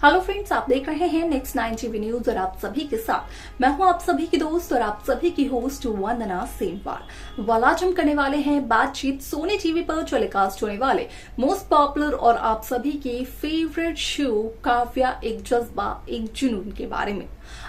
Hello friends, आप देख रहे हैं नेक्स्ट 9 टीवी न्यूज और आप सभी के साथ मैं हूं आप सभी की दोस्त और आप सभी की होस्ट वंदना सेनवाल। आज हम करने वाले हैं बातचीत सोनी टीवी पर टेलीकास्ट होने वाले मोस्ट पॉपुलर और आप सभी के फेवरेट शो काव्या एक जज्बा एक जुनून के बारे में।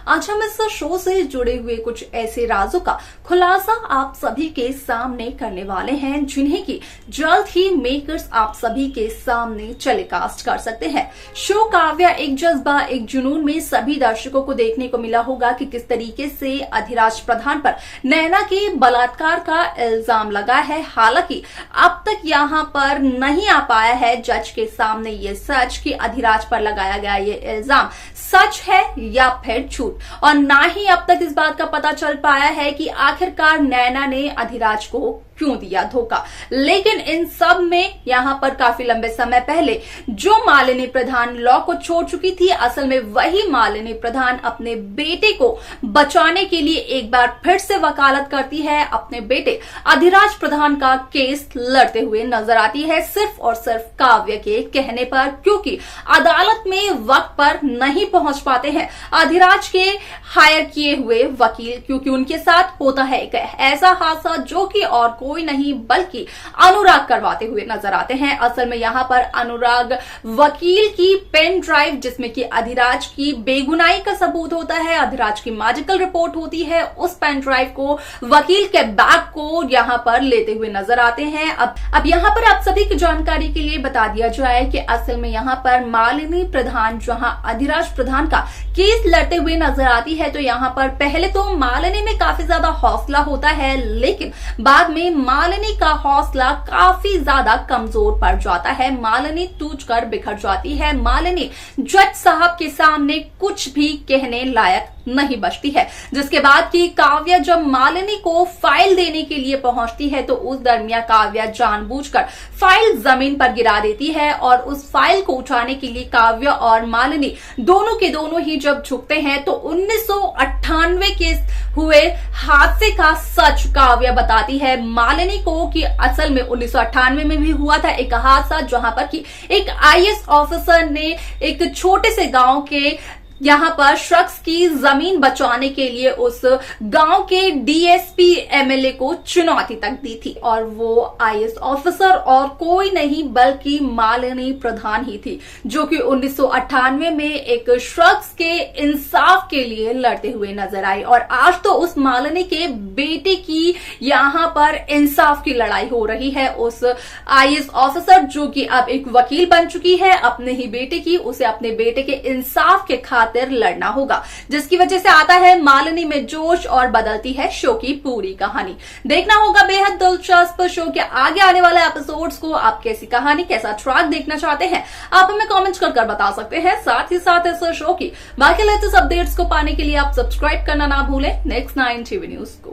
आज हम इस शो से जुड़े हुए कुछ ऐसे राजों का खुलासा आप सभी के सामने करने वाले हैं जिन्हें की जल्द ही मेकर्स आप सभी के सामने टेलीकास्ट कर सकते हैं। शो काव्या एक जज्बा एक जुनून में सभी दर्शकों को देखने को मिला होगा कि किस तरीके से अधिराज प्रधान पर नैना के बलात्कार का इल्जाम लगा है। हालांकि अब तक यहां पर नहीं आ पाया है जज के सामने ये सच कि अधिराज पर लगाया गया ये इल्जाम सच है या फिर झूठ, और ना ही अब तक इस बात का पता चल पाया है कि आखिरकार नैना ने अधिराज को क्यों दिया धोखा। लेकिन इन सब में यहां पर काफी लंबे समय पहले जो मालिनी प्रधान लॉ को छोड़ चुकी थी, असल में वही मालिनी प्रधान अपने बेटे को बचाने के लिए एक बार फिर से वकालत करती है, अपने बेटे अधिराज प्रधान का केस लड़ते हुए नजर आती है, सिर्फ और सिर्फ काव्य के कहने पर, क्योंकि अदालत में वक्त पर नहीं पहुंच पाते हैं अधिराज के हायर किए हुए वकील, क्योंकि उनके साथ होता है एक ऐसा हादसा जो कि और कोई नहीं बल्कि अनुराग करवाते हुए नजर आते हैं। असल में यहां पर अनुराग वकील की पेन ड्राइव जिसमें कि अधिराज की बेगुनाही का सबूत होता है, अधिराज की मेडिकल रिपोर्ट होती है, उस पेन ड्राइव को वकील के बैग को यहां पर लेते हुए नजर आते हैं। अब यहां पर आप सभी की जानकारी के लिए बता दिया जाए कि असल में यहां पर मालिनी प्रधान जहां अधिराज प्रधान का केस लड़ते हुए नजर आती है, तो यहां पर पहले तो मालिनी में काफी ज्यादा हौसला होता है, लेकिन बाद में मालिनी का हौसला काफी ज्यादा कमजोर पड़ जाता है। मालिनी टूटकर बिखर जाती है। मालिनी जज साहब के सामने कुछ भी कहने लायक नहीं बचती है, जिसके बाद की काव्या जब मालिनी को फाइल देने के लिए पहुंचती है तो उस दरमियान काव्या जानबूझकर फाइल जमीन पर गिरा देती है, और उस फाइल को उठाने के लिए काव्या और मालिनी दोनों के दोनों ही जब झुकते हैं तो 1998 के हुए हादसे का सच काव्या बताती है मालिनी को कि असल में 1998 में भी हुआ था एक हादसा जहां पर कि एक आईएएस ऑफिसर ने एक छोटे से गांव के यहां पर शख्स की जमीन बचाने के लिए उस गांव के डीएसपी एमएलए को चुनौती तक दी थी, और वो आईएएस ऑफिसर और कोई नहीं बल्कि मालिनी प्रधान ही थी, जो कि 1998 में एक शख्स के इंसाफ के लिए लड़ते हुए नजर आई। और आज तो उस मालिनी के बेटे की यहां पर इंसाफ की लड़ाई हो रही है। उस आईएएस ऑफिसर जो कि अब एक वकील बन चुकी है अपने ही बेटे की, उसे अपने बेटे के इंसाफ के लड़ना होगा, जिसकी वजह से आता है मालिनी में जोश और बदलती है शो की पूरी कहानी। देखना होगा बेहद दिलचस्प शो के आगे आने वाले एपिसोड्स को। आप कैसी कहानी कैसा ट्रैक देखना चाहते हैं आप हमें कमेंट कर बता सकते हैं। साथ ही साथ इस शो की बाकी लेटेस्ट अपडेट्स को पाने के लिए आप सब्सक्राइब करना ना भूलें नेक्स्ट 9 टीवी न्यूज को।